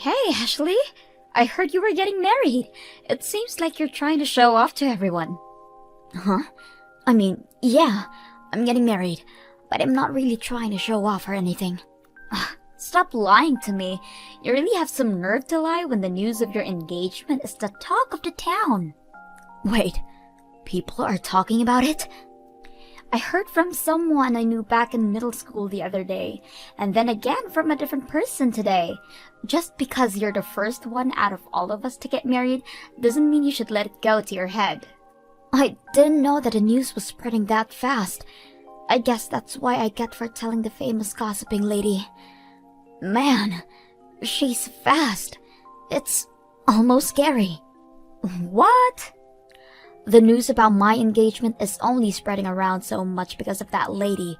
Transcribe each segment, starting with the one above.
Hey, Ashley. I heard you were getting married. It seems like you're trying to show off to everyone. Huh? I mean, yeah, I'm getting married, but I'm not really trying to show off or anything. Stop lying to me. You really have some nerve to lie when the news of your engagement is the talk of the town. Wait, people are talking about it? I heard from someone I knew back in middle school the other day, and then again from a different person today. Just because you're the first one out of all of us to get married doesn't mean you should let it go to your head. I didn't know that the news was spreading that fast. I guess that's why I get for telling the famous gossiping lady. Man, she's fast. It's almost scary. What? The news about my engagement is only spreading around so much because of that lady,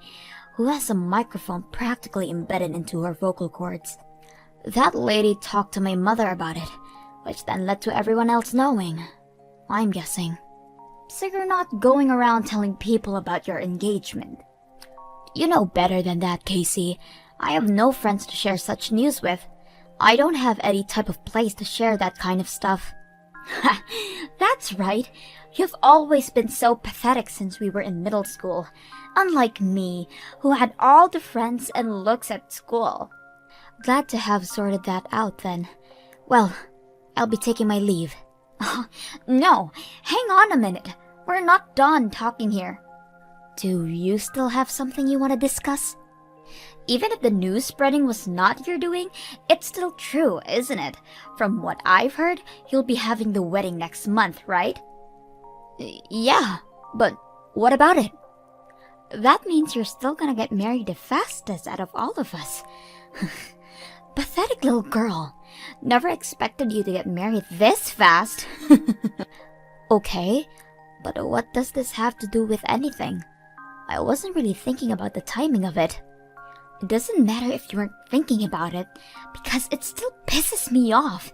who has a microphone practically embedded into her vocal cords. That lady talked to my mother about it, which then led to everyone else knowing. I'm guessing. So you're not going around telling people about your engagement? You know better than that, Casey. I have no friends to share such news with. I don't have any type of place to share that kind of stuff. That's right. You've always been so pathetic since we were in middle school. Unlike me, who had all the friends and looks at school. Glad to have sorted that out then. Well, I'll be taking my leave. No, hang on a minute. We're not done talking here. Do you still have something you want to discuss? Even if the news spreading was not your doing, it's still true, isn't it? From what I've heard, you'll be having the wedding next month, right? Yeah, but what about it? That means you're still gonna get married the fastest out of all of us. Pathetic little girl. Never expected you to get married this fast. Okay, but what does this have to do with anything? I wasn't really thinking about the timing of it. It doesn't matter if you weren't thinking about it, because it still pisses me off.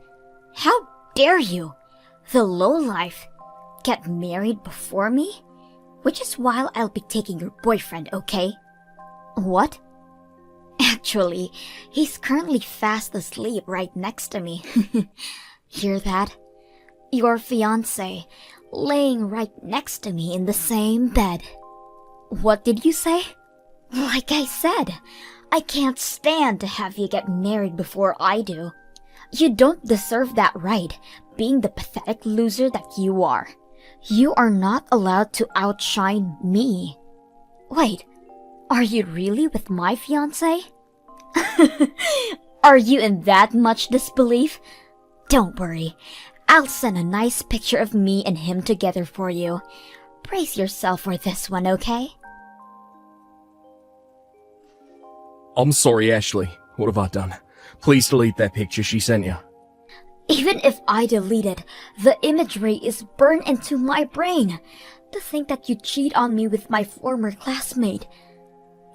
How dare you, the lowlife, get married before me? Which is why I'll be taking your boyfriend, okay? What? Actually, he's currently fast asleep right next to me. Hear that? Your fiancé, laying right next to me in the same bed. What did you say? Like I said, I can't stand to have you get married before I do. You don't deserve that right, being the pathetic loser that you are. You are not allowed to outshine me. Wait, are you really with my fiancé? Are you in that much disbelief? Don't worry, I'll send a nice picture of me and him together for you. Brace yourself for this one, okay? I'm sorry, Ashley. What have I done? Please delete that picture she sent you. Even if I delete it, the imagery is burned into my brain. To think that you cheat on me with my former classmate.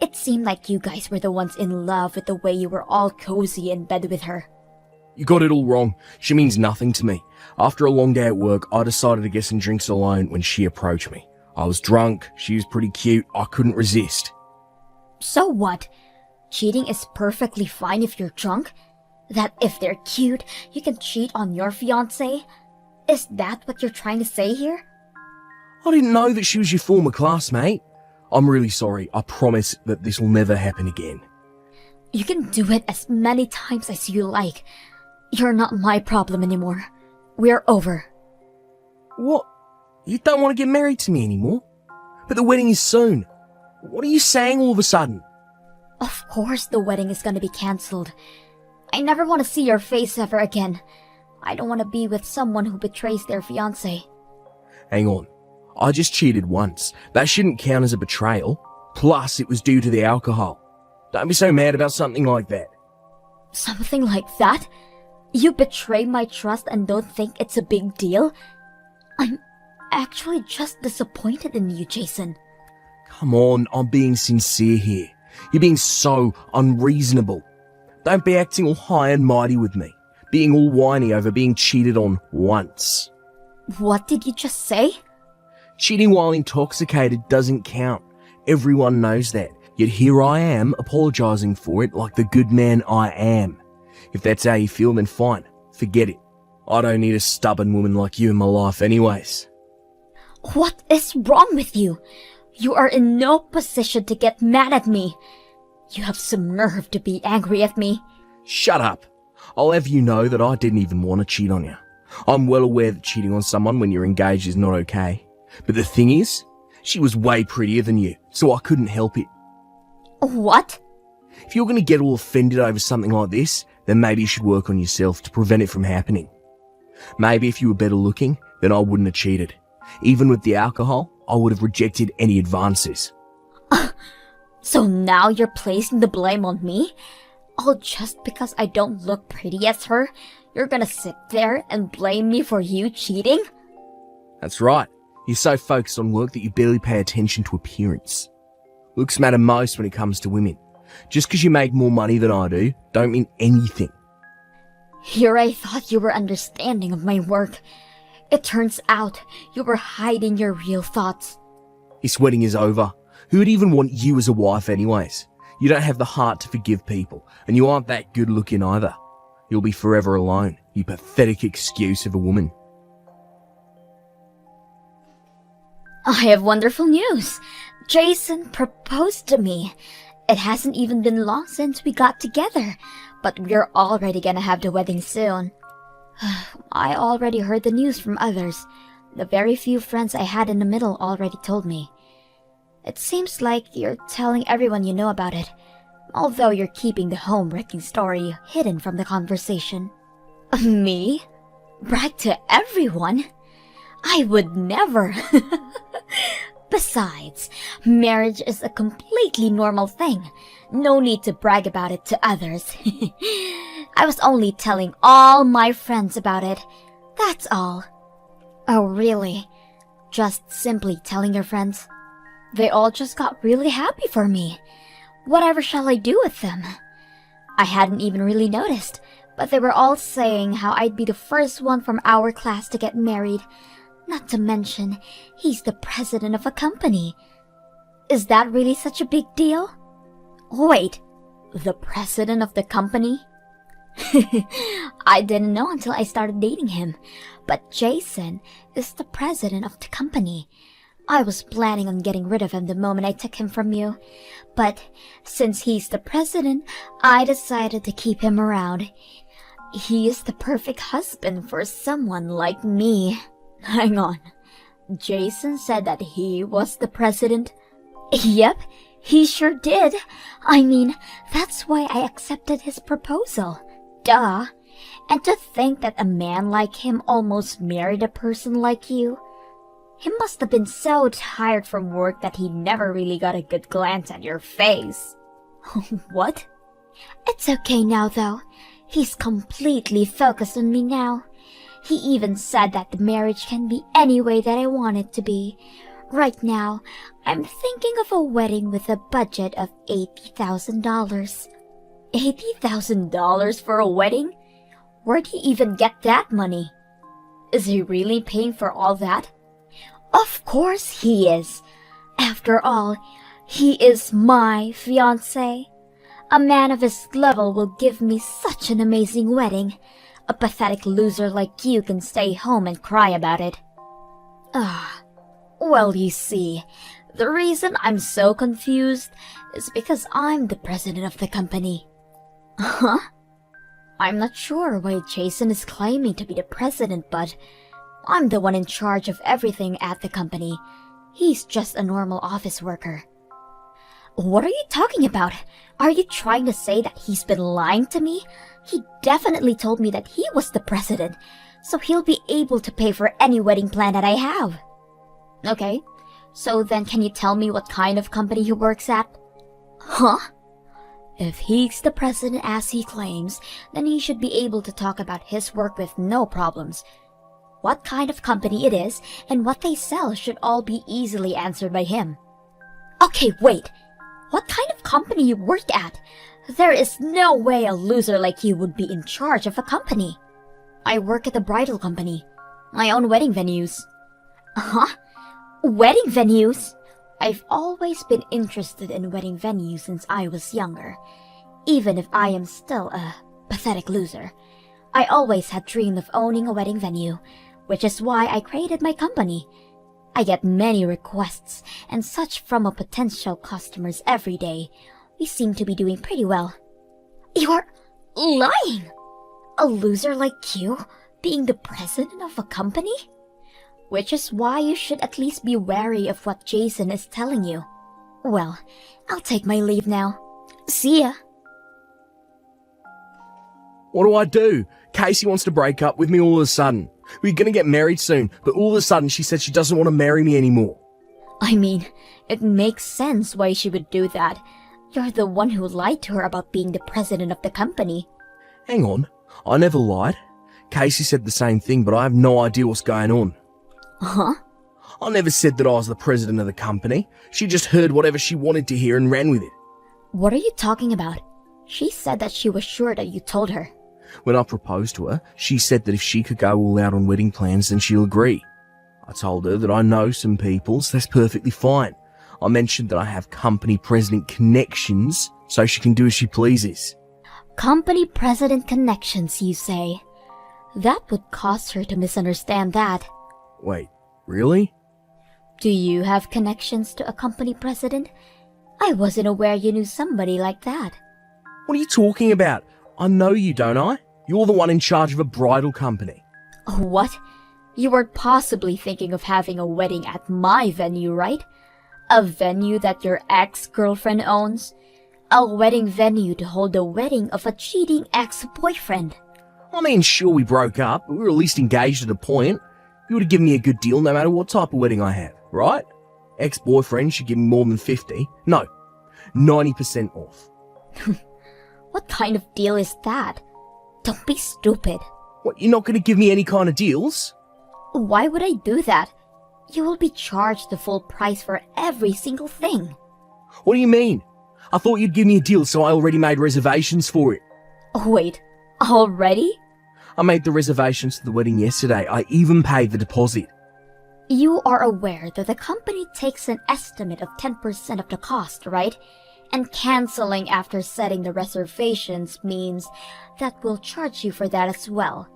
It seemed like you guys were the ones in love with the way you were all cozy in bed with her. You got it all wrong. She means nothing to me. After a long day at work, I decided to get some drinks alone when she approached me. I was drunk, she was pretty cute, I couldn't resist. So what? Cheating is perfectly fine if you're drunk? That if they're cute, you can cheat on your fiancé? Is that what you're trying to say here? I didn't know that she was your former classmate. I'm really sorry. I promise that this will never happen again. You can do it as many times as you like. You're not my problem anymore. We're over. What? You don't want to get married to me anymore? But the wedding is soon. What are you saying all of a sudden? Of course the wedding is gonna be cancelled. I never want to see your face ever again. I don't want to be with someone who betrays their fiancé. Hang on. I just cheated once. That shouldn't count as a betrayal. Plus, it was due to the alcohol. Don't be so mad about something like that. Something like that? You betray my trust and don't think it's a big deal? I'm actually just disappointed in you, Jason. Come on, I'm being sincere here. You're being so unreasonable. Don't be acting all high and mighty with me. Being all whiny over being cheated on once. What did you just say? Cheating while intoxicated doesn't count. Everyone knows that. Yet here I am, apologising for it like the good man I am. If that's how you feel, then fine. Forget it. I don't need a stubborn woman like you in my life anyways. What is wrong with you? You are in no position to get mad at me. You have some nerve to be angry at me. Shut up. I'll have you know that I didn't even want to cheat on you. I'm well aware that cheating on someone when you're engaged is not okay. But the thing is, she was way prettier than you, so I couldn't help it. What? If you're going to get all offended over something like this, then maybe you should work on yourself to prevent it from happening. Maybe if you were better looking, then I wouldn't have cheated. Even with the alcohol, I would have rejected any advances. So now you're placing the blame on me? All just because I don't look pretty as her? You're gonna sit there and blame me for you cheating? That's right. You're so focused on work that you barely pay attention to appearance. Looks matter most when it comes to women. Just because you make more money than I do, don't mean anything. Here I thought you were understanding of my work. It turns out you were hiding your real thoughts. This wedding is over. Who would even want you as a wife anyways? You don't have the heart to forgive people, and you aren't that good looking either. You'll be forever alone, you pathetic excuse of a woman. I have wonderful news. Jason proposed to me. It hasn't even been long since we got together, but we're already gonna have the wedding soon. I already heard the news from others. The very few friends I had in the middle already told me. It seems like you're telling everyone you know about it, although you're keeping the home-wrecking story hidden from the conversation. Me? Brag to everyone? I would never. Besides, marriage is a completely normal thing. No need to brag about it to others. I was only telling all my friends about it. That's all. Oh, really? Just simply telling your friends? They all just got really happy for me. Whatever shall I do with them? I hadn't even really noticed, but they were all saying how I'd be the first one from our class to get married. Not to mention, he's the president of a company. Is that really such a big deal? Wait, the president of the company? I didn't know until I started dating him, but Jason is the president of the company. I was planning on getting rid of him the moment I took him from you, but since he's the president, I decided to keep him around. He is the perfect husband for someone like me. Hang on. Jason said that he was the president? Yep, he sure did. I mean, that's why I accepted his proposal. Duh. And to think that a man like him almost married a person like you. He must have been so tired from work that he never really got a good glance at your face. What? It's okay now, though. He's completely focused on me now. He even said that the marriage can be any way that I want it to be. Right now, I'm thinking of a wedding with a budget of $80,000. $80,000 for a wedding? Where'd he even get that money? Is he really paying for all that? Of course he is. After all, he is my fiancé. A man of his level will give me such an amazing wedding. A pathetic loser like you can stay home and cry about it. Well, you see, the reason I'm so confused is because I'm the president of the company. Huh? I'm not sure why Jason is claiming to be the president, but I'm the one in charge of everything at the company. He's just a normal office worker. What are you talking about? Are you trying to say that he's been lying to me? He definitely told me that he was the president, so he'll be able to pay for any wedding plan that I have. Okay, so then can you tell me what kind of company he works at? Huh? If he's the president as he claims, then he should be able to talk about his work with no problems. What kind of company it is and what they sell should all be easily answered by him. Okay, wait. What kind of company you work at? There is no way a loser like you would be in charge of a company. I work at a bridal company. I own wedding venues. Huh? Wedding venues? I've always been interested in wedding venues since I was younger, even if I am still a pathetic loser. I always had dreamed of owning a wedding venue, which is why I created my company. I get many requests and such from a potential customers every day. We seem to be doing pretty well. You're lying! A loser like you being the president of a company? Which is why you should at least be wary of what Jason is telling you. Well, I'll take my leave now. See ya. What do? Casey wants to break up with me all of a sudden. We're gonna get married soon, but all of a sudden she said she doesn't want to marry me anymore. I mean, it makes sense why she would do that. You're the one who lied to her about being the president of the company. Hang on, I never lied. Casey said the same thing, but I have no idea what's going on. Huh? I never said that I was the president of the company. She just heard whatever she wanted to hear and ran with it. What are you talking about? She said that she was sure that you told her. When I proposed to her, she said that if she could go all out on wedding plans, then she'll agree. I told her that I know some people, so that's perfectly fine. I mentioned that I have company president connections, so she can do as she pleases. Company president connections, you say? That would cause her to misunderstand that. Wait, really? Do you have connections to a company president? I wasn't aware you knew somebody like that. What are you talking about? I know you, don't I? You're the one in charge of a bridal company. What? You weren't possibly thinking of having a wedding at my venue, right? A venue that your ex-girlfriend owns? A wedding venue to hold the wedding of a cheating ex-boyfriend. I mean, sure, we broke up, but we were at least engaged at a point. You would have given me a good deal no matter what type of wedding I have, right? Ex-boyfriend should give me more than 50. No, 90% off. What kind of deal is that? Don't be stupid. What, you're not going to give me any kind of deals? Why would I do that? You will be charged the full price for every single thing. What do you mean? I thought you'd give me a deal, so I already made reservations for it. Wait, already? I made the reservations for the wedding yesterday. I even paid the deposit. You are aware that the company takes an estimate of 10% of the cost, right? And canceling after setting the reservations means that we'll charge you for that as well.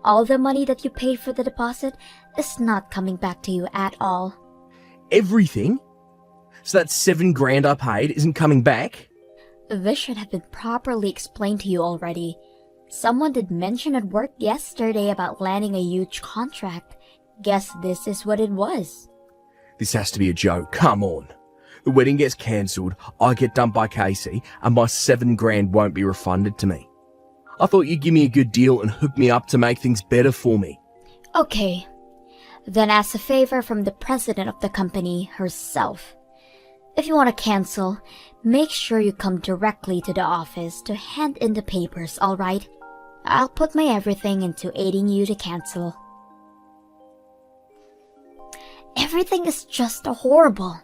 All the money that you paid for the deposit is not coming back to you at all. Everything? So that $7,000 I paid isn't coming back? This should have been properly explained to you already. Someone did mention at work yesterday about landing a huge contract. Guess this is what it was. This has to be a joke. Come on. The wedding gets cancelled, I get dumped by Casey, and my $7,000 won't be refunded to me. I thought you'd give me a good deal and hook me up to make things better for me. Okay. Then as a favor from the president of the company herself, if you want to cancel, make sure you come directly to the office to hand in the papers, alright? I'll put my everything into aiding you to cancel. Everything is just horrible.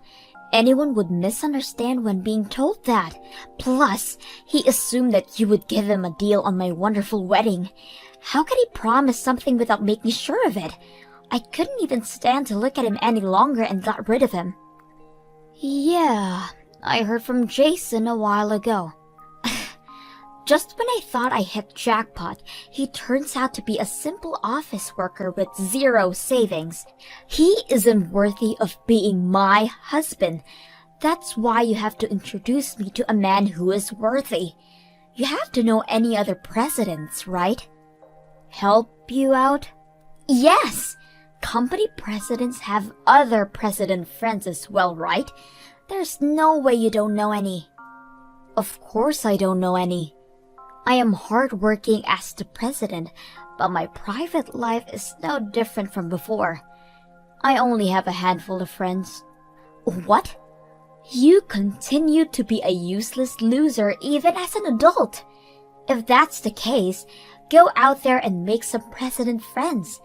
Anyone would misunderstand when being told that. Plus, he assumed that you would give him a deal on my wonderful wedding. How could he promise something without making sure of it? I couldn't even stand to look at him any longer and got rid of him. Yeah, I heard from Jason a while ago. Just when I thought I hit jackpot, he turns out to be a simple office worker with zero savings. He isn't worthy of being my husband. That's why you have to introduce me to a man who is worthy. You have to know any other presidents, right? Help you out? Yes! Company presidents have other president friends as well, right? There's no way you don't know any. Of course I don't know any. I am hardworking as the president, but my private life is no different from before. I only have a handful of friends. What? You continue to be a useless loser even as an adult. If that's the case, go out there and make some president friends.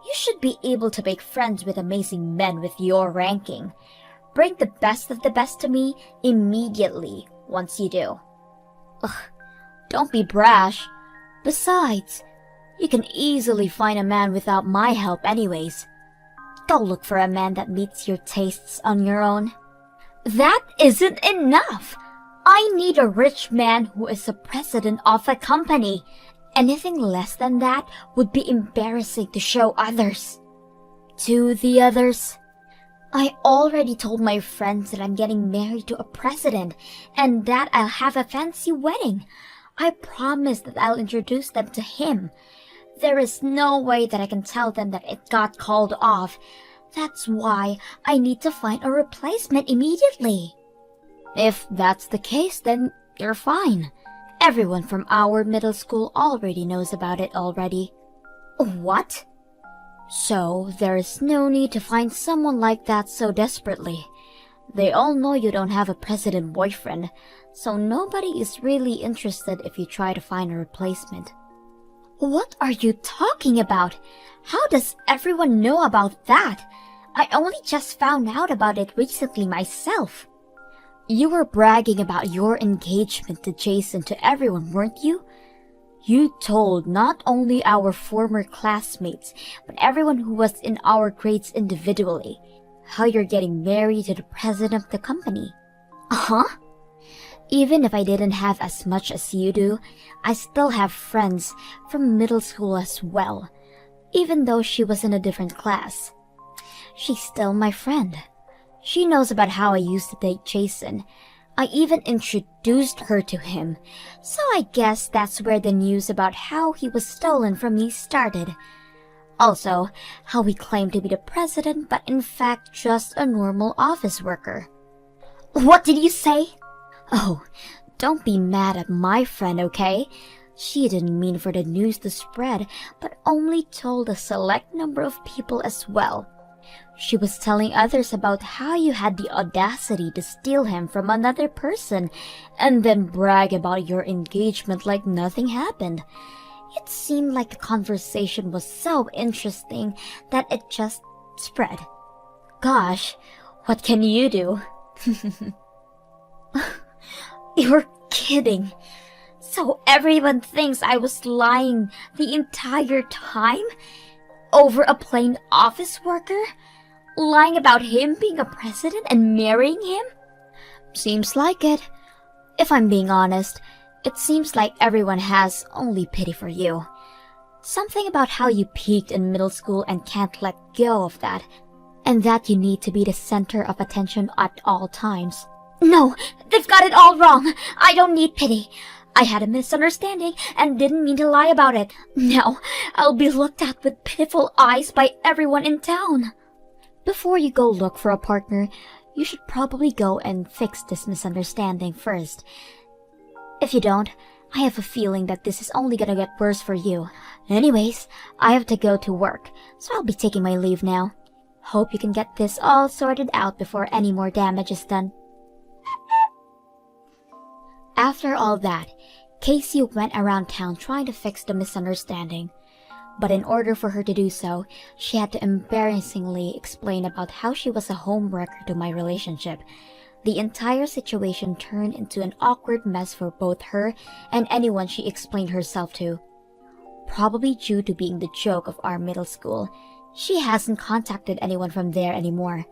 You should be able to make friends with amazing men with your ranking. Bring the best of the best to me immediately once you do. Ugh. Don't be brash. Besides, you can easily find a man without my help anyways. Go look for a man that meets your tastes on your own. That isn't enough! I need a rich man who is the president of a company. Anything less than that would be embarrassing to show others. To the others? I already told my friends that I'm getting married to a president and that I'll have a fancy wedding. I promised that I'll introduce them to him. There is no way that I can tell them that it got called off. That's why I need to find a replacement immediately. If that's the case, then you're fine. Everyone from our middle school already knows about it already. What? So, there is no need to find someone like that so desperately. They all know you don't have a president boyfriend, so nobody is really interested if you try to find a replacement. What are you talking about? How does everyone know about that? I only just found out about it recently myself. You were bragging about your engagement to Jason to everyone, weren't you? You told not only our former classmates, but everyone who was in our grades individually, how you're getting married to the president of the company. Uh-huh. Even if I didn't have as much as you do, I still have friends from middle school as well, even though she was in a different class. She's still my friend. She knows about how I used to date Jason. I even introduced her to him, so I guess that's where the news about how he was stolen from me started. Also, how he claimed to be the president but in fact just a normal office worker. What did you say? Oh, don't be mad at my friend, okay? She didn't mean for the news to spread, but only told a select number of people as well. She was telling others about how you had the audacity to steal him from another person and then brag about your engagement like nothing happened. It seemed like the conversation was so interesting that it just spread. Gosh, what can you do? You're kidding. So everyone thinks I was lying the entire time? Over a plain office worker? Lying about him being a president and marrying him? Seems like it. If I'm being honest, it seems like everyone has only pity for you. Something about how you peaked in middle school and can't let go of that, and that you need to be the center of attention at all times. No, they've got it all wrong. I don't need pity. I had a misunderstanding and didn't mean to lie about it. Now, I'll be looked at with pitiful eyes by everyone in town. Before you go look for a partner, you should probably go and fix this misunderstanding first. If you don't, I have a feeling that this is only gonna get worse for you. Anyways, I have to go to work, so I'll be taking my leave now. Hope you can get this all sorted out before any more damage is done. After all that, Casey went around town trying to fix the misunderstanding. But in order for her to do so, she had to embarrassingly explain about how she was a homewrecker to my relationship. The entire situation turned into an awkward mess for both her and anyone she explained herself to. Probably due to being the joke of our middle school, she hasn't contacted anyone from there anymore.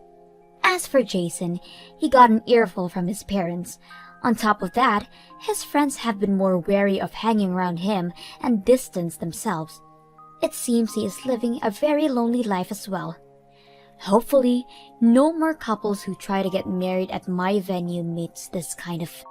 As for Jason, he got an earful from his parents. On top of that, his friends have been more wary of hanging around him and distanced themselves. It seems he is living a very lonely life as well. Hopefully, no more couples who try to get married at my venue meets this kind of